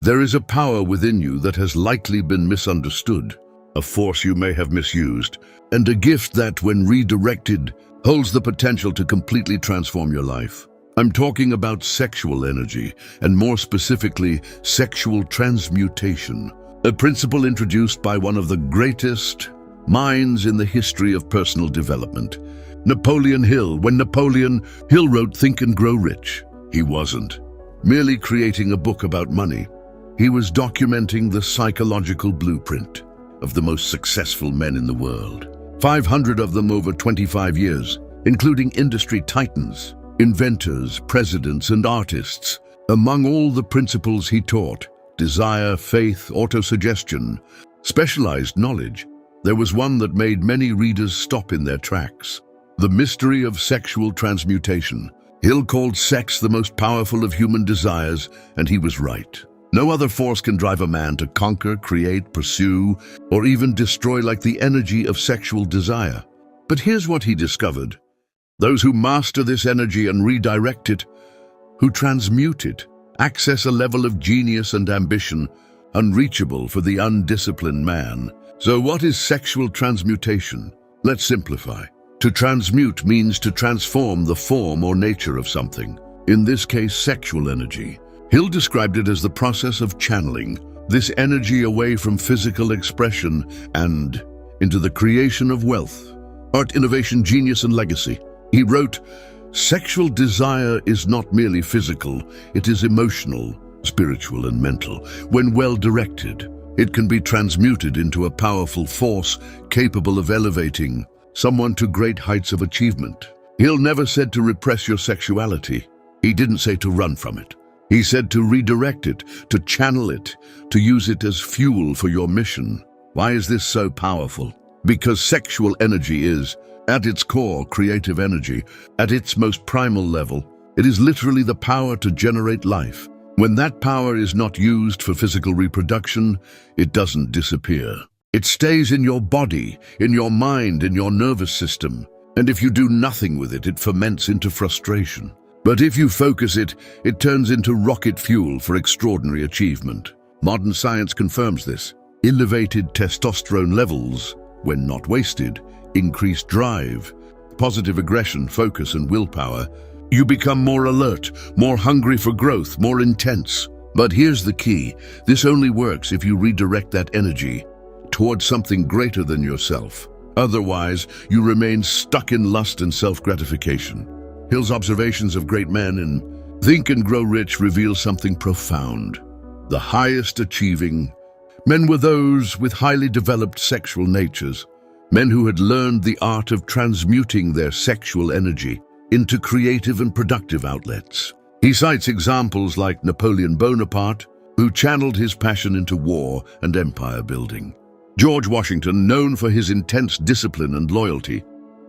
There is a power within you that has likely been misunderstood, a force you may have misused, and a gift that, when redirected, holds the potential to completely transform your life. I'm talking about sexual energy, and more specifically, sexual transmutation, a principle introduced by one of the greatest minds in the history of personal development, Napoleon Hill. When Napoleon Hill wrote Think and Grow Rich, he wasn't merely creating a book about money. He was documenting the psychological blueprint of the most successful men in the world. 500 of them over 25 years, including industry titans, inventors, presidents, and artists. Among all the principles he taught, desire, faith, autosuggestion, specialized knowledge, there was one that made many readers stop in their tracks. The mystery of sexual transmutation. Hill called sex the most powerful of human desires, and he was right. No other force can drive a man to conquer, create, pursue, or even destroy like the energy of sexual desire. But here's what he discovered. Those who master this energy and redirect it, who transmute it, access a level of genius and ambition unreachable for the undisciplined man. So what is sexual transmutation? Let's simplify. To transmute means to transform the form or nature of something, in this case sexual energy. Hill described it as the process of channeling this energy away from physical expression and into the creation of wealth, art, innovation, genius, and legacy. He wrote, "Sexual desire is not merely physical, it is emotional, spiritual, and mental. When well directed, it can be transmuted into a powerful force capable of elevating someone to great heights of achievement." Hill never said to repress your sexuality. He didn't say to run from it. He said to redirect it, to channel it, to use it as fuel for your mission. Why is this so powerful? Because sexual energy is, at its core, creative energy. At its most primal level, it is literally the power to generate life. When that power is not used for physical reproduction, it doesn't disappear. It stays in your body, in your mind, in your nervous system. And if you do nothing with it, it ferments into frustration. But if you focus it, it turns into rocket fuel for extraordinary achievement. Modern science confirms this. Elevated testosterone levels, when not wasted, increase drive, positive aggression, focus, and willpower. You become more alert, more hungry for growth, more intense. But here's the key. This only works if you redirect that energy towards something greater than yourself. Otherwise, you remain stuck in lust and self-gratification. Hill's observations of great men in Think and Grow Rich reveal something profound. The highest achieving men were those with highly developed sexual natures, men who had learned the art of transmuting their sexual energy into creative and productive outlets. He cites examples like Napoleon Bonaparte, who channeled his passion into war and empire building. George Washington, known for his intense discipline and loyalty.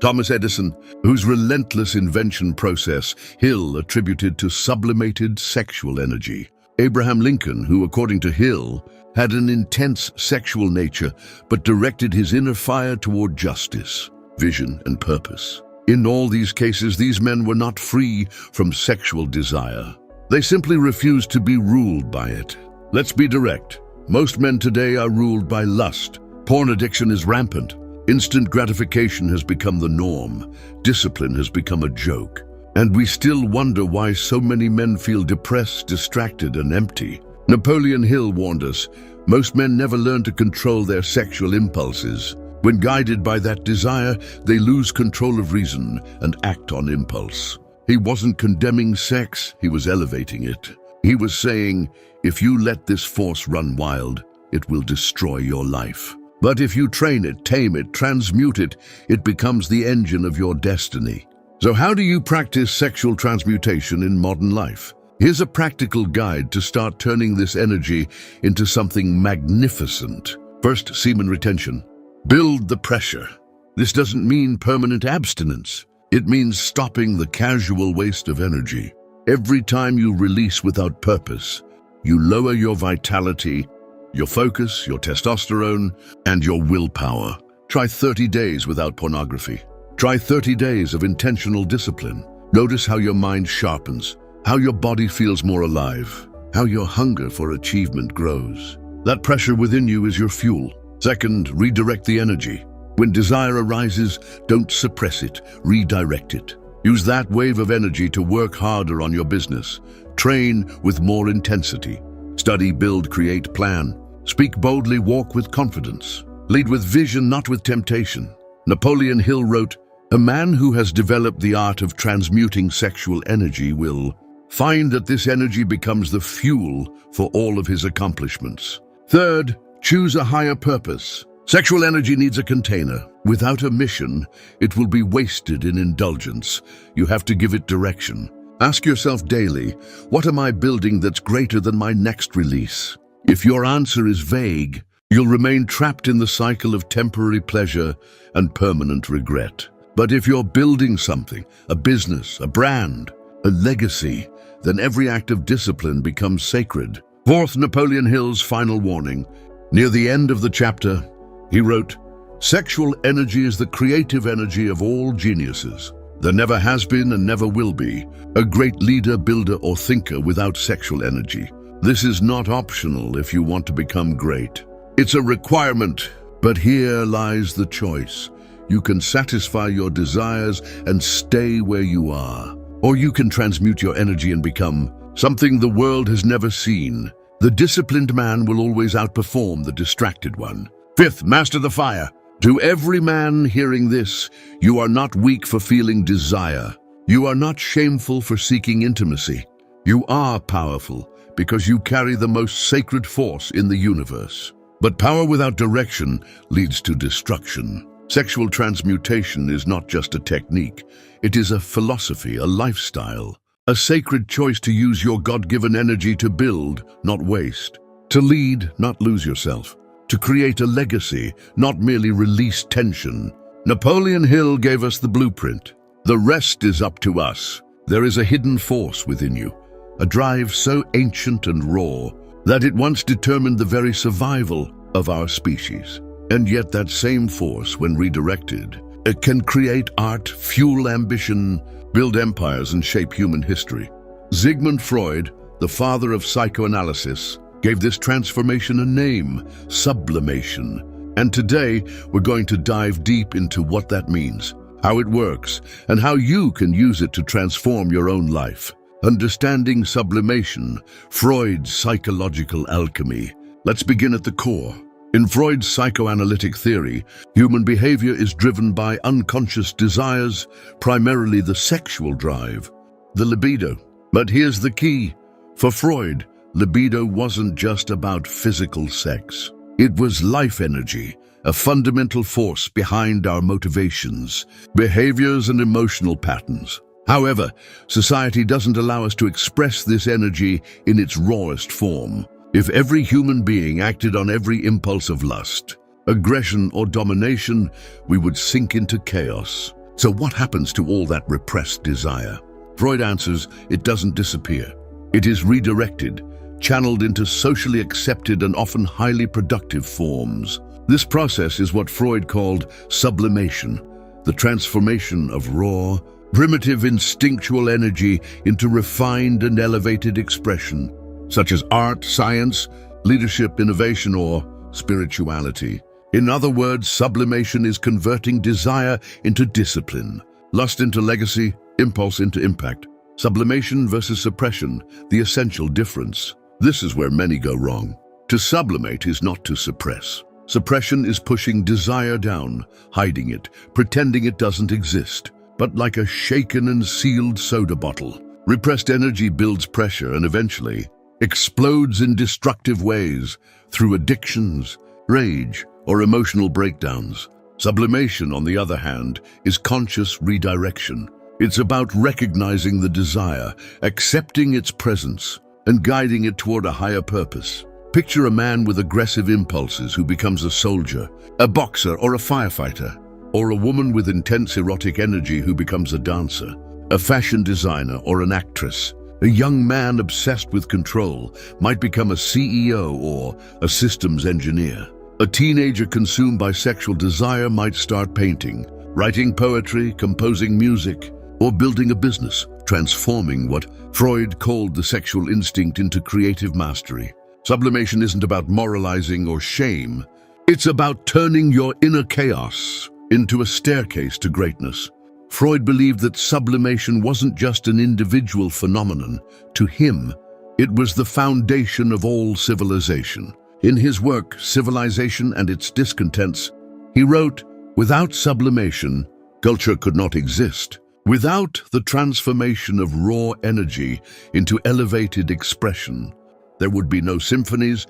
Thomas Edison, whose relentless invention process Hill attributed to sublimated sexual energy. Abraham Lincoln, who, according to Hill, had an intense sexual nature but directed his inner fire toward justice, vision, and purpose. In all these cases, these men were not free from sexual desire. They simply refused to be ruled by it. Let's be direct. Most men today are ruled by lust. Porn addiction is rampant. Instant gratification has become the norm. Discipline has become a joke. And we still wonder why so many men feel depressed, distracted, and empty. Napoleon Hill warned us, most men never learn to control their sexual impulses. When guided by that desire, they lose control of reason and act on impulse. He wasn't condemning sex, he was elevating it. He was saying, if you let this force run wild, it will destroy your life. But if you train it, tame it, transmute it, it becomes the engine of your destiny. So how do you practice sexual transmutation in modern life? Here's a practical guide to start turning this energy into something magnificent. First, semen retention. Build the pressure. This doesn't mean permanent abstinence. It means stopping the casual waste of energy. Every time you release without purpose, you lower your vitality, your focus, your testosterone, and your willpower. Try 30 days without pornography. Try 30 days of intentional discipline. Notice how your mind sharpens, how your body feels more alive. how your hunger for achievement grows. That pressure within you is your fuel. Second, redirect the energy. When desire arises, don't suppress it, redirect it. Use that wave of energy to work harder on your business. Train with more intensity. Study, build, create, plan. Speak boldly, walk with confidence. Lead with vision, not with temptation. Napoleon Hill wrote, "A man who has developed the art of transmuting sexual energy will find that this energy becomes the fuel for all of his accomplishments." Third, choose a higher purpose. Sexual energy needs a container. Without a mission, it will be wasted in indulgence. You have to give it direction. Ask yourself daily, what am I building that's greater than my next release? If your answer is vague, you'll remain trapped in the cycle of temporary pleasure and permanent regret. But if you're building something, a business, a brand, a legacy, then every act of discipline becomes sacred. Fourth, Napoleon Hill's final warning. Near the end of the chapter, he wrote, "Sexual energy is the creative energy of all geniuses. There never has been and never will be a great leader, builder, or thinker without sexual energy. This is not optional if you want to become great. It's a requirement, but here lies the choice. You can satisfy your desires and stay where you are, or you can transmute your energy and become something the world has never seen. The disciplined man will always outperform the distracted one." Fifth, master the fire. To every man hearing this, you are not weak for feeling desire. You are not shameful for seeking intimacy. You are powerful because you carry the most sacred force in the universe. But power without direction leads to destruction. Sexual transmutation is not just a technique. It is a philosophy, a lifestyle, a sacred choice to use your God-given energy to build, not waste. To lead, not lose yourself. To create a legacy, not merely release tension. Napoleon Hill gave us the blueprint. The rest is up to us. There is a hidden force within you, a drive so ancient and raw that it once determined the very survival of our species. And yet that same force, when redirected, it can create art, fuel ambition, build empires, and shape human history. Sigmund Freud, the father of psychoanalysis, gave this transformation a name, sublimation. And today, we're going to dive deep into what that means, how it works, and how you can use it to transform your own life. Understanding sublimation, Freud's psychological alchemy. Let's begin at the core. In Freud's psychoanalytic theory, human behavior is driven by unconscious desires, primarily the sexual drive, the libido. But here's the key. For Freud, libido wasn't just about physical sex. It was life energy, a fundamental force behind our motivations, behaviors, and emotional patterns. However, society doesn't allow us to express this energy in its rawest form. If every human being acted on every impulse of lust, aggression, or domination, we would sink into chaos. So what happens to all that repressed desire? Freud answers, it doesn't disappear. It is redirected, channeled into socially accepted and often highly productive forms. This process is what Freud called sublimation, the transformation of raw, primitive instinctual energy into refined and elevated expression, such as art, science, leadership, innovation, or spirituality. In other words, sublimation is converting desire into discipline, lust into legacy, impulse into impact. Sublimation versus suppression, the essential difference. This is where many go wrong. To sublimate is not to suppress. Suppression is pushing desire down, hiding it, pretending it doesn't exist. But like a shaken and sealed soda bottle, repressed energy builds pressure and eventually explodes in destructive ways through addictions, rage, or emotional breakdowns. Sublimation, on the other hand, is conscious redirection. It's about recognizing the desire, accepting its presence, and guiding it toward a higher purpose. Picture a man with aggressive impulses who becomes a soldier, a boxer, or a firefighter, or a woman with intense erotic energy who becomes a dancer, a fashion designer, or an actress. A young man obsessed with control might become a CEO or a systems engineer. A teenager consumed by sexual desire might start painting, writing poetry, composing music, or building a business, transforming what Freud called the sexual instinct into creative mastery. Sublimation isn't about moralizing or shame. It's about turning your inner chaos into a staircase to greatness. Freud believed that sublimation wasn't just an individual phenomenon. To him, it was the foundation of all civilization. In his work, Civilization and Its Discontents, he wrote, "Without sublimation, culture could not exist. Without the transformation of raw energy into elevated expression, there would be no symphonies,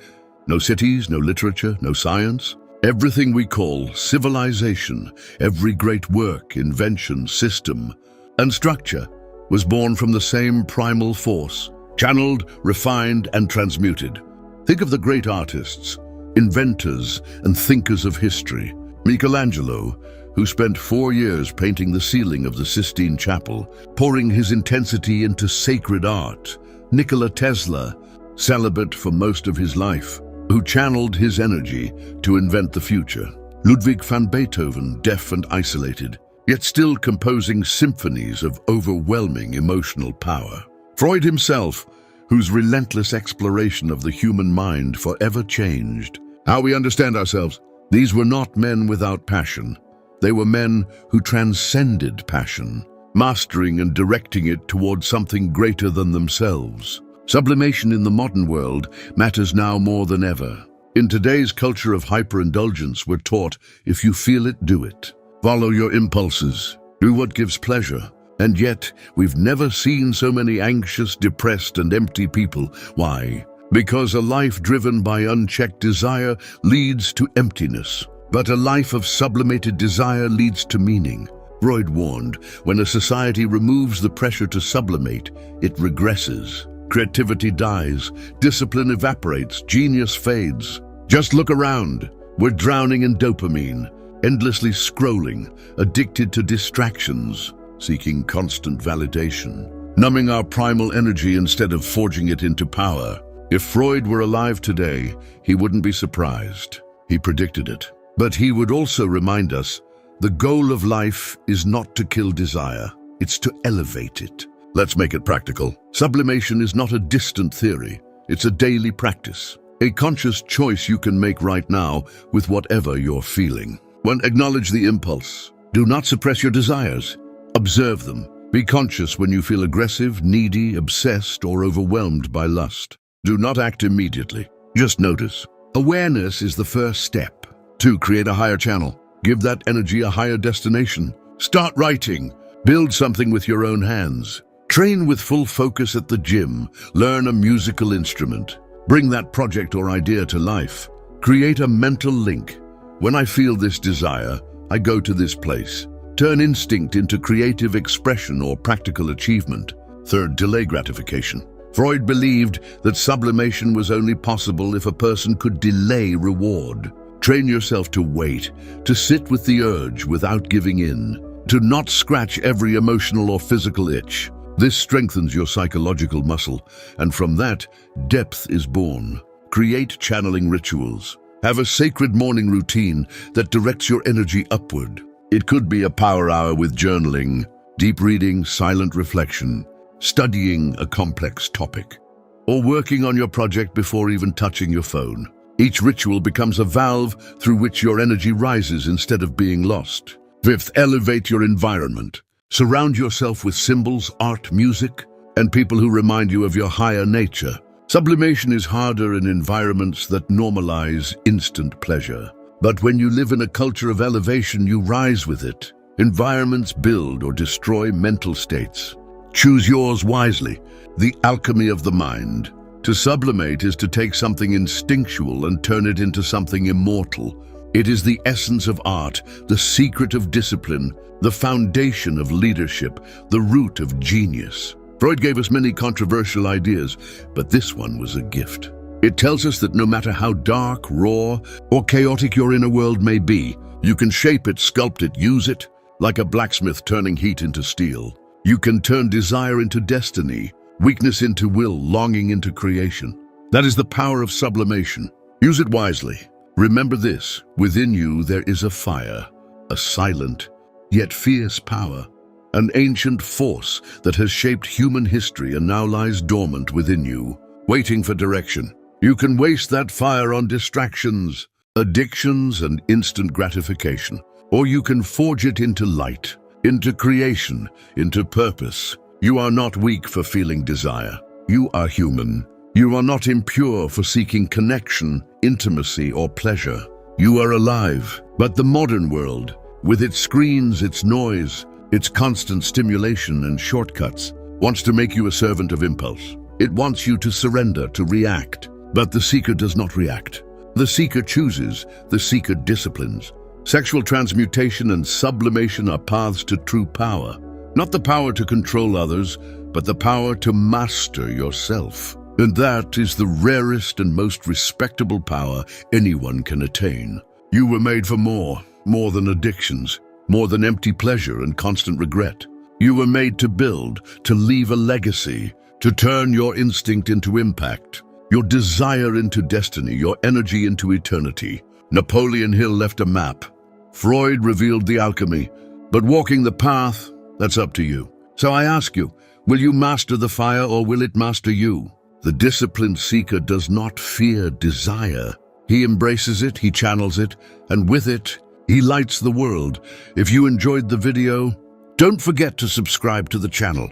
no cities, no literature, no science. Everything we call civilization, every great work, invention, system, and structure was born from the same primal force, channeled, refined, and transmuted. Think of the great artists, inventors, and thinkers of history. Michelangelo, who spent 4 years painting the ceiling of the Sistine Chapel, pouring his intensity into sacred art. Nikola Tesla, celibate for most of his life, who channeled his energy to invent the future. Ludwig van Beethoven, deaf and isolated, yet still composing symphonies of overwhelming emotional power. Freud himself, whose relentless exploration of the human mind forever changed how we understand ourselves. These were not men without passion. They were men who transcended passion, mastering and directing it towards something greater than themselves. Sublimation in the modern world matters now more than ever. In today's culture of hyperindulgence, we're taught, if you feel it, do it. Follow your impulses. Do what gives pleasure. And yet, we've never seen so many anxious, depressed, and empty people. Why? Because a life driven by unchecked desire leads to emptiness. But a life of sublimated desire leads to meaning. Freud warned, when a society removes the pressure to sublimate, it regresses. Creativity dies, discipline evaporates, genius fades. Just look around. We're drowning in dopamine, endlessly scrolling, addicted to distractions, seeking constant validation, numbing our primal energy instead of forging it into power. If Freud were alive today, he wouldn't be surprised. He predicted it. But he would also remind us, the goal of life is not to kill desire, it's to elevate it. Let's make it practical. Sublimation is not a distant theory, it's a daily practice. A conscious choice you can make right now with whatever you're feeling. 1. Acknowledge the impulse. Do not suppress your desires. Observe them. Be conscious when you feel aggressive, needy, obsessed, or overwhelmed by lust. Do not act immediately. Just notice. Awareness is the first step. 2. Create a higher channel. Give that energy a higher destination. Start writing. Build something with your own hands. Train with full focus at the gym. Learn a musical instrument. Bring that project or idea to life. Create a mental link. When I feel this desire, I go to this place. Turn instinct into creative expression or practical achievement. 3. Delay gratification. Freud believed that sublimation was only possible if a person could delay reward. Train yourself to wait, to sit with the urge without giving in, to not scratch every emotional or physical itch. This strengthens your psychological muscle, and from that, depth is born. Create channeling rituals. Have a sacred morning routine that directs your energy upward. It could be a power hour with journaling, deep reading, silent reflection, studying a complex topic, or working on your project before even touching your phone. Each ritual becomes a valve through which your energy rises instead of being lost. 5. Elevate your environment. Surround yourself with symbols, art, music, and people who remind you of your higher nature. Sublimation is harder in environments that normalize instant pleasure. But when you live in a culture of elevation, you rise with it. Environments build or destroy mental states. Choose yours wisely. The alchemy of the mind. To sublimate is to take something instinctual and turn it into something immortal. It is the essence of art, the secret of discipline, the foundation of leadership, the root of genius. Freud gave us many controversial ideas, but this one was a gift. It tells us that no matter how dark, raw, or chaotic your inner world may be, you can shape it, sculpt it, use it, like a blacksmith turning heat into steel. You can turn desire into destiny, weakness into will, longing into creation. That is the power of sublimation. Use it wisely. Remember this, within you there is a fire, a silent, yet fierce power. an ancient force that has shaped human history and now lies dormant within you, waiting for direction. You can waste that fire on distractions, addictions, and instant gratification, or you can forge it into light, into creation, into purpose. You are not weak for feeling desire. You are human. You are not impure for seeking connection, intimacy, or pleasure. You are alive. But the modern world, with its screens, its noise, its constant stimulation and shortcuts, wants to make you a servant of impulse. It wants you to surrender, to react. But the seeker does not react. The seeker chooses. The seeker disciplines. Sexual transmutation and sublimation are paths to true power. Not the power to control others, but the power to master yourself. And that is the rarest and most respectable power anyone can attain. You were made for more than addictions, more than empty pleasure and constant regret. You were made to build, to leave a legacy, to turn your instinct into impact, your desire into destiny, your energy into eternity. Napoleon Hill left a map. Freud revealed the alchemy. But walking the path, that's up to you. So I ask you, will you master the fire or will it master you? The disciplined seeker does not fear desire. He embraces it, he channels it, and with it, he lights the world. If you enjoyed the video, don't forget to subscribe to the channel.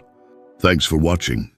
Thanks for watching.